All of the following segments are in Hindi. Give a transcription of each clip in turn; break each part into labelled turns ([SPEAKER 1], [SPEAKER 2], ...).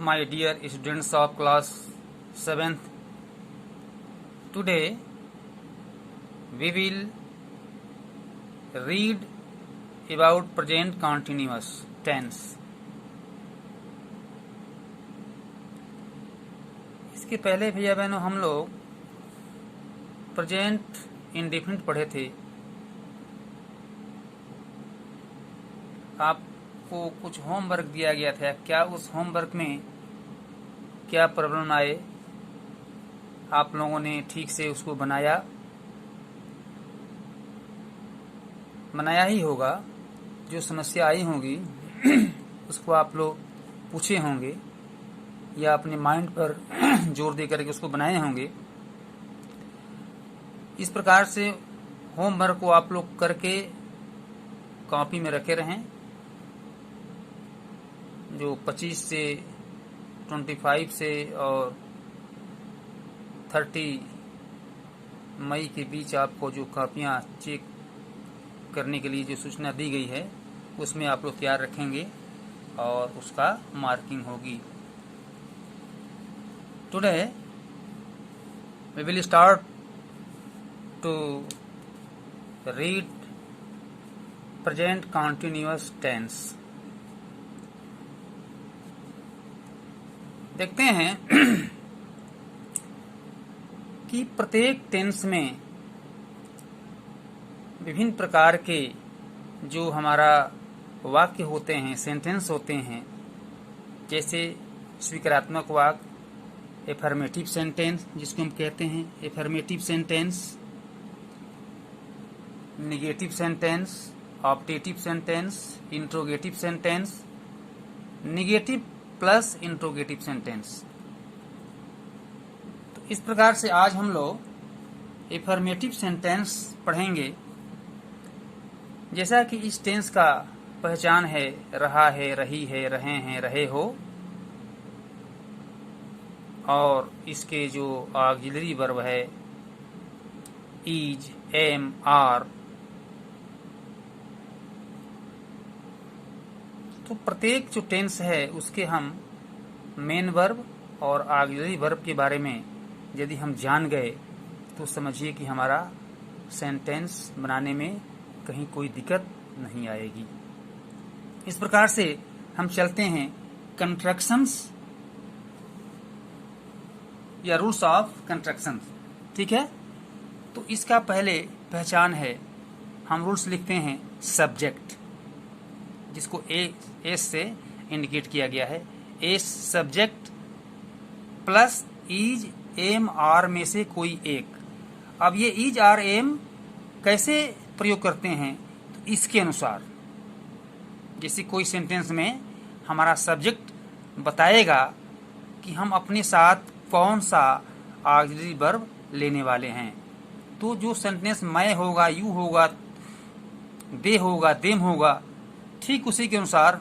[SPEAKER 1] My dear students of class 7th, today we will read about present continuous tense. इसके पहले भैया बहनों हम लोग प्रेजेंट इंडेफिनिट पढ़े थे। आपको कुछ होमवर्क दिया गया था, क्या उस होमवर्क में क्या प्रॉब्लम आए, आप लोगों ने ठीक से उसको बनाया ही होगा। जो समस्या आई होगी उसको आप लोग पूछे होंगे या अपने माइंड पर जोर दे करके उसको बनाए होंगे। इस प्रकार से होमवर्क को आप लोग करके कॉपी में रखे रहें। जो 25 से 25 से और 30 मई के बीच आपको जो कॉपियां चेक करने के लिए जो सूचना दी गई है उसमें आप लोग तैयार रखेंगे और उसका मार्किंग होगी। Today we will start to read present continuous tense. देखते हैं कि प्रत्येक टेंस में विभिन्न प्रकार के जो हमारा वाक्य होते हैं, सेंटेंस होते हैं, जैसे स्वीकारात्मक वाक्य, एफर्मेटिव सेंटेंस जिसको हम कहते हैं affirmative sentence, negative sentence, optative sentence, interrogative sentence, negative plus interrogative sentence. तो इस प्रकार से आज हम लोग एफर्मेटिव सेंटेंस पढ़ेंगे। जैसा कि इस टेंस का पहचान है रहा है, रही है, रहे हैं, रहे हो, और इसके जो ऑक्सिलरी वर्ब है इज, एम, आर। तो प्रत्येक जो टेंस है उसके हम मेन वर्ब और ऑक्सिलरी वर्ब के बारे में यदि हम जान गए तो समझिए कि हमारा सेंटेंस बनाने में कहीं कोई दिक्कत नहीं आएगी। इस प्रकार से हम चलते हैं कंस्ट्रक्शंस या रूल्स ऑफ कंस्ट्रक्शन। ठीक है, तो इसका पहले पहचान है, हम रूल्स लिखते हैं सब्जेक्ट, जिसको एस से इंडिकेट किया गया है। S subject plus is, am, are में से कोई एक। अब ये इज, आर, एम कैसे प्रयोग करते हैं तो इसके अनुसार, जैसे कोई सेंटेंस में हमारा सब्जेक्ट बताएगा कि हम अपने साथ कौन सा ऑक्सिलरी वर्ब लेने वाले हैं, तो जो सेंटेंस मैं होगा, यू होगा, दे होगा, देम होगा, ठीक उसी के अनुसार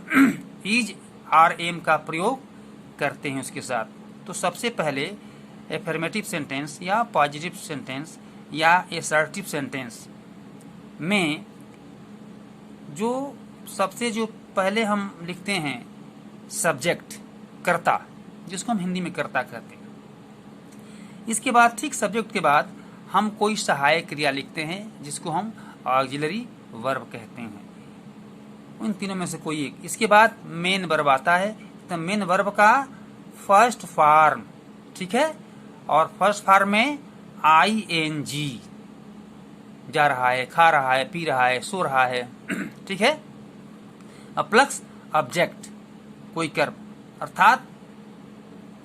[SPEAKER 1] इज, आर, एम का प्रयोग करते हैं उसके साथ। तो सबसे पहले एफर्मेटिव सेंटेंस या पॉजिटिव सेंटेंस या असर्टिव सेंटेंस में जो सबसे जो पहले हम लिखते हैं सब्जेक्ट, कर्ता, जिसको हम हिंदी में कर्ता कहते हैं। इसके बाद ठीक सब्जेक्ट के बाद हम कोई सहायक क्रिया लिखते हैं जिसको हम ऑक्सिलरी वर्ब कहते हैं, उन तीनों में से कोई एक। इसके बाद मेन वर्ब आता है, तो मेन वर्ब का फर्स्ट फॉर्म, ठीक है, और फर्स्ट फॉर्म में ING, जा रहा है, खा रहा है, पी रहा है, सो रहा है, ठीक है। अब प्लस ऑब्जेक्ट, कोई कर्म, अर्थात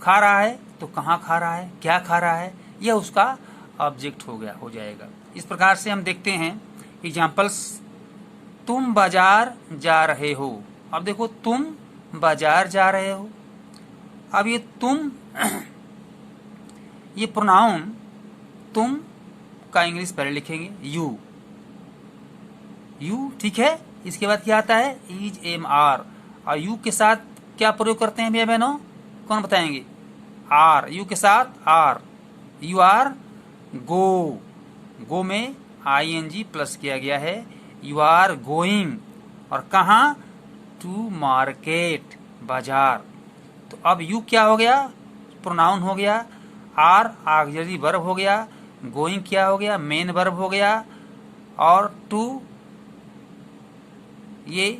[SPEAKER 1] खा रहा है तो कहाँ खा रहा है, क्या खा रहा है, यह उसका ऑब्जेक्ट हो जाएगा। इस प्रकार से हम देखते हैं एग्जाम्पल्स। तुम बाजार जा रहे हो। अब देखो, तुम बाजार जा रहे हो। अब ये तुम ये प्रोनाउन तुम का इंग्लिश पहले लिखेंगे यू, ठीक है। इसके बाद क्या आता है इज, एम, आर, और यू के साथ क्या प्रयोग करते हैं भैया बहनों, कौन बताएंगे, आर, यू के साथ आर, यू आर गो में ING प्लस किया गया है, यू आर गोइंग, और कहाँ, टू मार्केट, बाजार। तो अब यू क्या हो गया, प्रोनाउन हो गया, आर ऑक्सिलरी वर्ब हो गया, गोइंग क्या हो गया, मेन वर्ब हो गया, और टू ये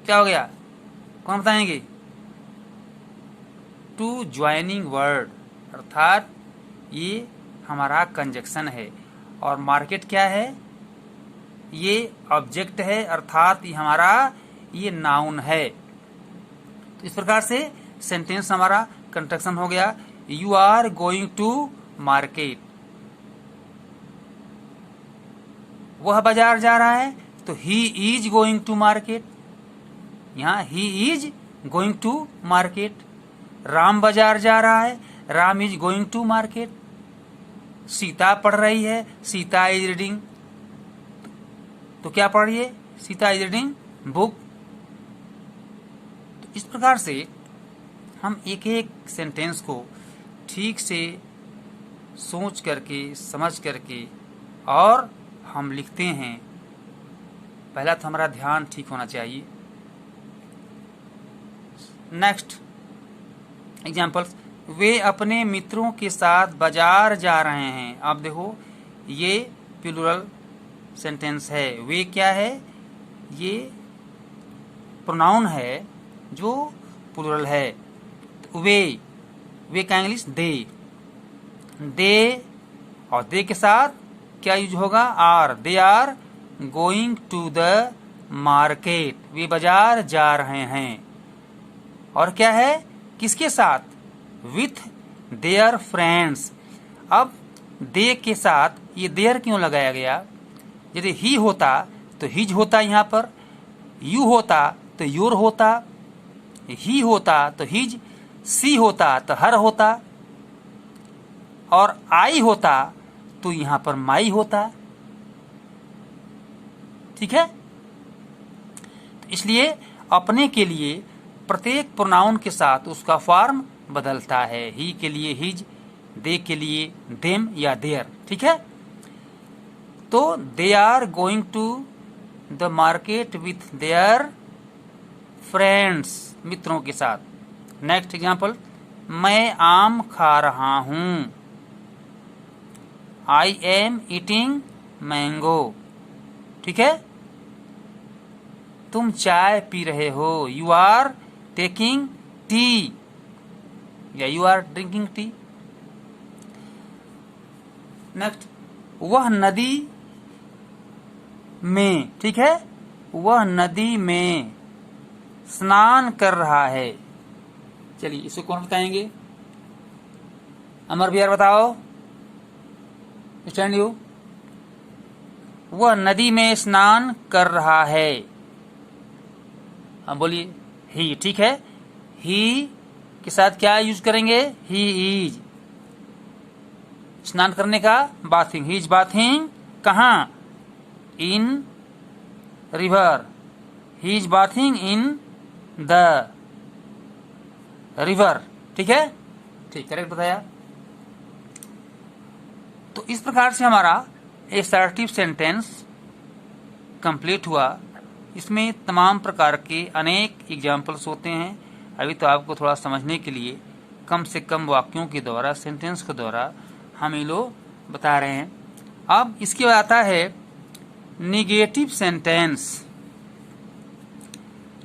[SPEAKER 1] क्या हो गया, कौन बताएंगे, टू ज्वाइनिंग वर्ड, अर्थात ये हमारा कंजक्शन है। और मार्केट क्या है, ये ऑब्जेक्ट है, अर्थात ये हमारा ये नाउन है। तो इस प्रकार से सेंटेंस हमारा कंस्ट्रक्शन हो गया। You are going to market, वह बाजार जा रहा है, तो he is going to market, यहाँ he is going to market. Ram बाजार जा रहा है, Ram is going to market. Sita पढ़ रही है, सीता इज रीडिंग, तो क्या पढ़ रही है, सीता इज रीडिंग बुक। तो इस प्रकार से हम एक एक सेंटेंस को ठीक से सोच करके, समझ करके और हम लिखते हैं। पहला तो हमारा ध्यान ठीक होना चाहिए। नेक्स्ट एग्जाम्पल्स, वे अपने मित्रों के साथ बाजार जा रहे हैं। आप देखो ये प्लूरल सेंटेंस है, वे क्या है, ये प्रोनाउन है जो प्लूरल है। तो वे का इंग्लिश दे और दे के साथ क्या यूज होगा, are. They are going to the market, वे बाजार जा रहे हैं। और क्या है, किसके साथ, विथ देयर फ्रेंड्स। अब दे के साथ ये देयर क्यों लगाया गया, यदि ही होता तो हिज होता, यहाँ पर यू होता तो योर होता, ही होता तो हिज, सी होता तो हर होता, और आई होता तो यहाँ पर माई होता। ठीक है, तो इसलिए अपने के लिए प्रत्येक प्रोनाउन के साथ उसका फॉर्म बदलता है। ही के लिए हिज, दे के लिए देम या देयर। ठीक है, तो they are going to the market with their friends, मित्रों के साथ। नेक्स्ट एग्जाम्पल, मैं आम खा रहा हूं, आई एम ईटिंग मैंगो। ठीक है, तुम चाय पी रहे हो, यू आर टेकिंग टी या you are drinking tea. Next, वह नदी में, ठीक है, वह नदी में स्नान कर रहा है। चलिए इसको कौन बताएंगे, अमर बिहार बताओ, स्टैंड यू। वह नदी में स्नान कर रहा है, हम बोलिए ही। ठीक है, ही के साथ क्या यूज करेंगे, ही इज, स्नान करने का, बाथिंग, ही इज बाथिंग कहाँ, इन river, he is bathing in the river. ठीक है, ठीक, करेक्ट बताया। तो इस प्रकार से हमारा असर्टिव सेंटेंस कंप्लीट हुआ। इसमें तमाम प्रकार के अनेक एग्जाम्पल्स होते हैं। अभी तो आपको थोड़ा समझने के लिए कम से कम वाक्यों के द्वारा, सेंटेंस के द्वारा हम ये लोग बता रहे हैं। अब इसके बाद आता है निगेटिव सेंटेंस,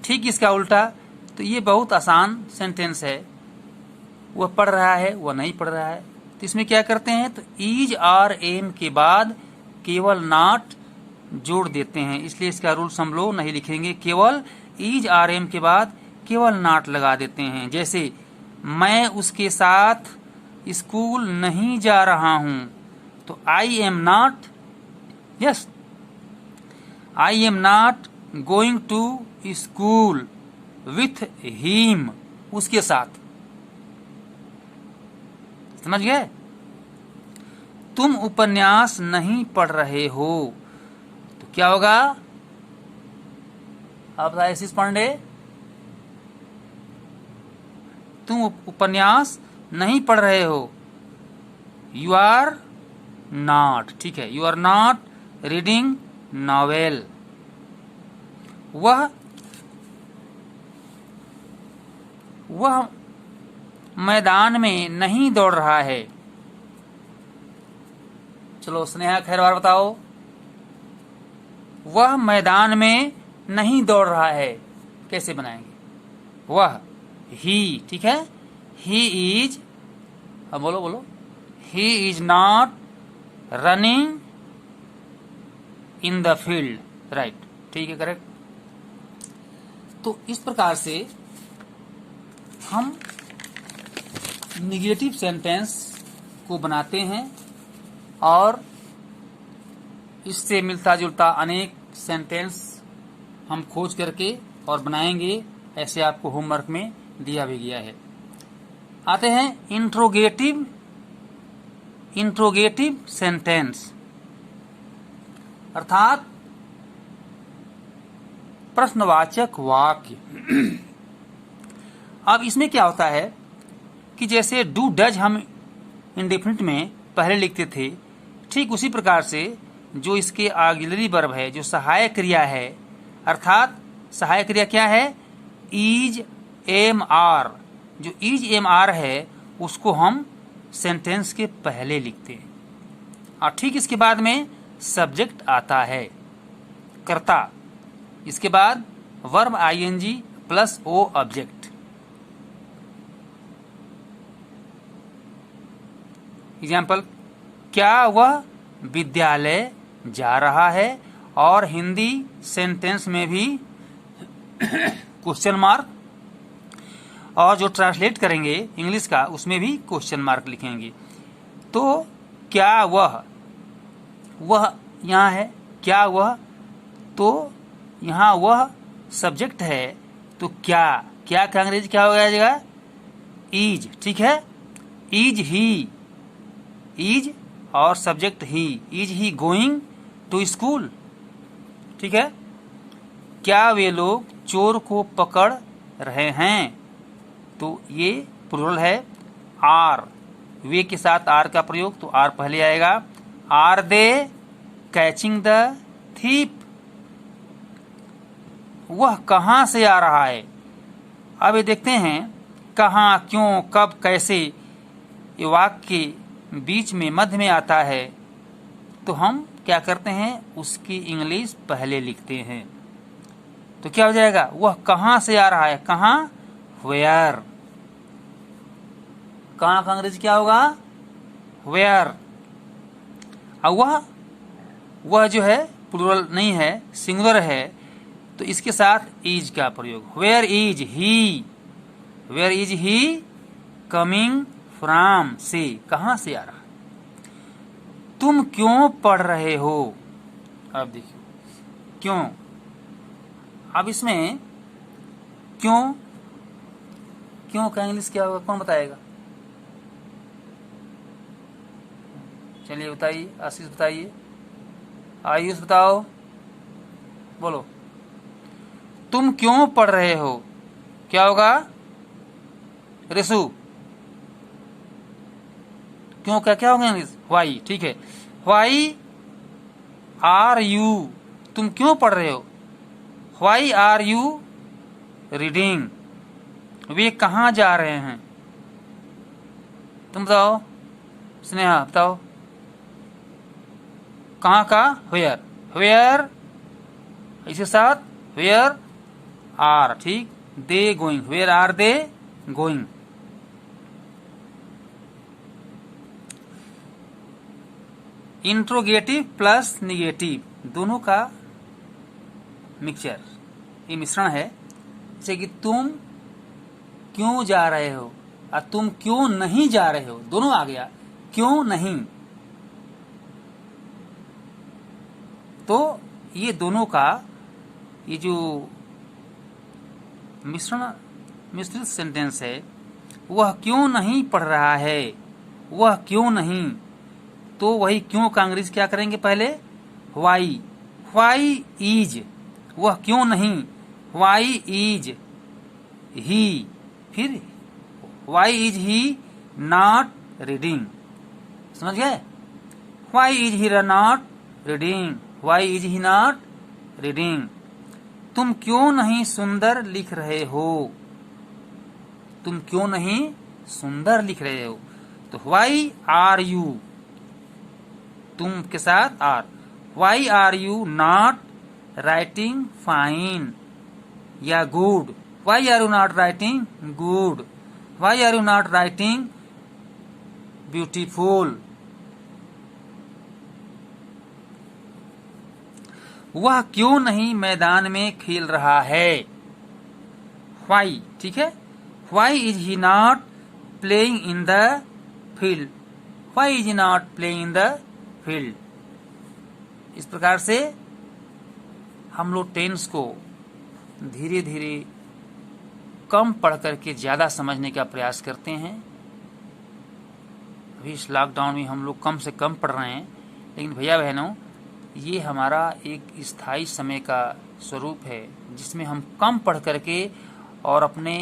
[SPEAKER 1] ठीक इसका उल्टा। तो ये बहुत आसान सेंटेंस है, वह पढ़ रहा है, वह नहीं पढ़ रहा है। तो इसमें क्या करते हैं, तो इज और एम के बाद केवल नॉट जोड़ देते हैं। इसलिए इसका रूल्स हम लोग नहीं लिखेंगे, केवल इज और एम के बाद केवल नॉट लगा देते हैं। जैसे मैं उसके साथ स्कूल नहीं जा रहा हूं, तो I am not, yes, I am not going to school with him, उसके साथ। समझ गए। तुम उपन्यास नहीं पढ़ रहे हो, तो क्या होगा, आप आशीष पांडे, तुम उपन्यास नहीं पढ़ रहे हो, यू आर नॉट। ठीक है, you are not reading novel. वह मैदान में नहीं दौड़ रहा है। चलो स्नेहा खैरवार बताओ, वह मैदान में नहीं दौड़ रहा है, कैसे बनाएंगे? वह, ही, ठीक है, ही इज, अब बोलो बोलो, he is not running in the field, right, ठीक है, करेक्ट। तो इस प्रकार से हम निगेटिव सेंटेंस को बनाते हैं और इससे मिलता जुलता अनेक सेंटेंस हम खोज करके और बनाएंगे, ऐसे आपको होमवर्क में दिया भी गया है। आते हैं इंट्रोगेटिव सेंटेंस, अर्थात प्रश्नवाचक वाक्य। अब इसमें क्या होता है कि जैसे डू डज हम इंडेफिनिट में पहले लिखते थे, ठीक उसी प्रकार से जो इसके ऑक्सिलरी वर्ब है, जो सहायक क्रिया है, अर्थात सहायक क्रिया क्या है? Is am are. जो इज एम आर है उसको हम सेंटेंस के पहले लिखते हैं और ठीक इसके बाद में सब्जेक्ट आता है, कर्ता, इसके बाद verb ING plus O object. Example, क्या वह विद्यालय जा रहा है? और हिंदी सेंटेंस में भी क्वेश्चन मार्क, और जो ट्रांसलेट करेंगे इंग्लिश का उसमें भी क्वेश्चन मार्क लिखेंगे। तो क्या वह यहाँ है, क्या वह, तो यहाँ वह सब्जेक्ट है, तो क्या का अंग्रेजी क्या हो जाएगा? इज, ठीक है, इज ही, इज और subject he, is he going to school, ठीक है। क्या वे लोग चोर को पकड़ रहे हैं? तो ये प्लूरल है, आर, वे के साथ आर का प्रयोग, तो आर पहले आएगा। Are they catching the thief? वह कहाँ से आ रहा है? अब ये देखते हैं कहाँ, क्यों, कब, कैसे, ये वाक्य के बीच में मध्य में आता है, तो हम क्या करते हैं, उसकी इंग्लिश पहले लिखते हैं। तो क्या हो जाएगा? वह कहाँ से आ रहा है, कहाँ, वेयर। कहाँ का अंग्रेजी क्या होगा? वेयर। और वह जो है प्लूरल नहीं है, सिंगुलर है, तो इसके साथ इज का प्रयोग। Where is he, where is he coming from, से, कहां से आ रहा है। तुम क्यों पढ़ रहे हो? अब देखिए क्यों, अब इसमें क्यों का इंग्लिश क्या होगा, कौन बताएगा? चलिए बताइए, आशीष बताइए, आयुष बताओ, बोलो। तुम क्यों पढ़ रहे हो, क्या होगा? रिसु, क्यों का क्या होगा इंग्लिश? वाई, ठीक है। वाई आर यू, तुम क्यों पढ़ रहे हो? Why are you reading? वे कहाँ जा रहे हैं? तुम बताओ, स्नेहा बताओ, कहाँ का? वेयर, वेयर इसके साथ वेयर आर, ठीक, they going, where are they going. Interrogative plus negative दोनों का मिक्सचर, ये मिश्रण है। जैसे कि तुम क्यों जा रहे हो और तुम क्यों नहीं जा रहे हो, दोनों आ गया, क्यों नहीं। तो ये दोनों का ये जो मिश्रित सेंटेंस है, वह क्यों नहीं पढ़ रहा है, वह क्यों नहीं, तो वही क्यों का अंग्रेजी क्या करेंगे? पहले वाई, वाई इज, वह क्यों नहीं, वाई इज ही, फिर why is he not reading, समझ गए? Why is he not reading, why is he not reading. तुम क्यों नहीं सुंदर लिख रहे हो? तुम क्यों नहीं सुंदर लिख रहे हो? तो व्हाई आर यू, तुम के साथ are, why are you not writing fine या good? Why are you not writing good? Why are you not writing beautiful? वह क्यों नहीं मैदान में खेल रहा है? व्हाई, ठीक है। Why is he not playing in the field? Why is he not playing in the field? इस प्रकार से हम लोग टेंस को धीरे धीरे कम पढ़ करके ज्यादा समझने का प्रयास करते हैं। अभी इस लॉकडाउन में हम लोग कम से कम पढ़ रहे हैं, लेकिन भैया बहनों, ये हमारा एक स्थायी समय का स्वरूप है जिसमें हम कम पढ़ करके और अपने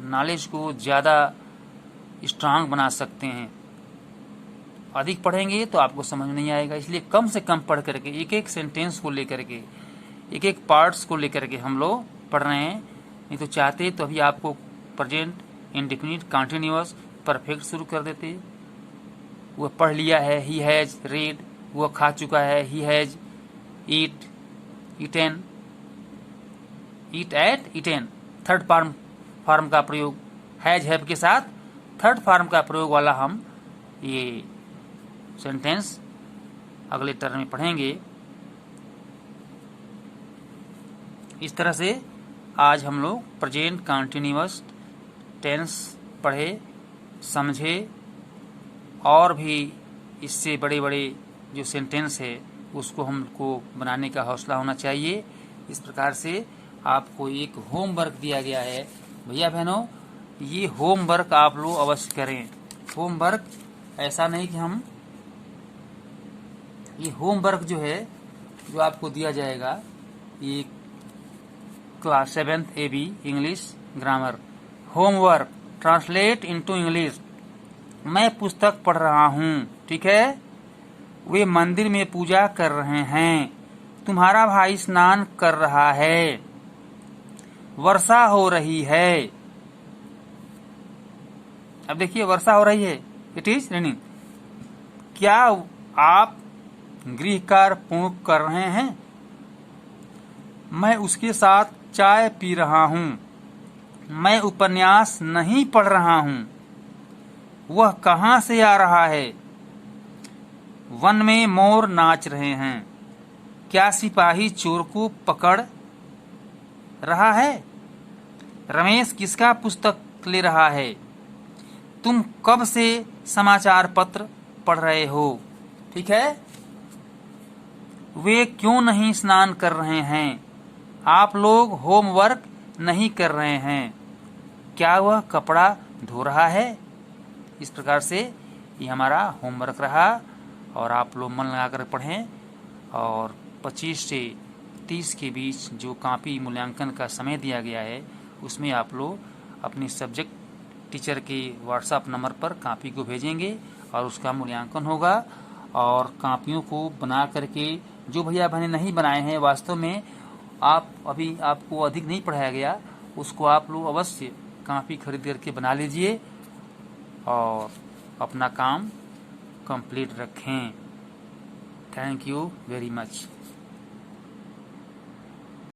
[SPEAKER 1] नॉलेज को ज़्यादा स्ट्रांग बना सकते हैं। अधिक पढ़ेंगे तो आपको समझ नहीं आएगा, इसलिए कम से कम पढ़ करके एक एक सेंटेंस को लेकर के, एक एक पार्ट्स को लेकर के हम लोग पढ़ रहे हैं। नहीं तो चाहते तो अभी आपको प्रेजेंट, इंडेफिनिट, कंटिन्यूअस, परफेक्ट शुरू कर देते। वह पढ़ लिया है, ही हैज रीड, वह खा चुका है, he has eat, eaten, eat ate, eaten, third form का प्रयोग, हैज हैव के साथ थर्ड फॉर्म का प्रयोग वाला हम ये सेंटेंस अगले टर्म में पढ़ेंगे। इस तरह से आज हम लोग प्रेजेंट कंटिन्यूअस टेंस पढ़े, समझे, और भी इससे बड़े बड़े जो सेंटेंस है उसको हमको बनाने का हौसला होना चाहिए। इस प्रकार से आपको एक होमवर्क दिया गया है भैया बहनों, ये होमवर्क आप लोग अवश्य करें। होमवर्क ऐसा नहीं कि हम, ये होमवर्क जो है जो आपको दिया जाएगा, ये class 7th AB English grammar homework, translate into English. मैं पुस्तक पढ़ रहा हूँ, ठीक है। वे मंदिर में पूजा कर रहे हैं। तुम्हारा भाई स्नान कर रहा है। वर्षा हो रही है। अब देखिए, वर्षा हो रही है, इट इज रेनिंग। क्या आप गृह कार्य पूर्ण कर रहे हैं? मैं उसके साथ चाय पी रहा हूँ। मैं उपन्यास नहीं पढ़ रहा हूँ। वह कहाँ से आ रहा है? वन में मोर नाच रहे हैं। क्या सिपाही चोर को पकड़ रहा है? रमेश किसका पुस्तक ले रहा है? तुम कब से समाचार पत्र पढ़ रहे हो? ठीक है। वे क्यों नहीं स्नान कर रहे हैं? आप लोग होमवर्क नहीं कर रहे हैं। क्या वह कपड़ा धो रहा है? इस प्रकार से ये हमारा होमवर्क रहा, और आप लोग मन लगाकर पढ़ें। और 25 से 30 के बीच जो कॉपी मूल्यांकन का समय दिया गया है, उसमें आप लोग अपने सब्जेक्ट टीचर के व्हाट्सएप नंबर पर कॉपी को भेजेंगे और उसका मूल्यांकन होगा। और कॉपियों को बना करके, जो भैया बहने नहीं बनाए हैं, वास्तव में आप अभी आपको अधिक नहीं पढ़ाया गया, उसको आप लोग अवश्य कॉपी खरीद करके बना लीजिए और अपना काम कंप्लीट रखें। Thank you very much.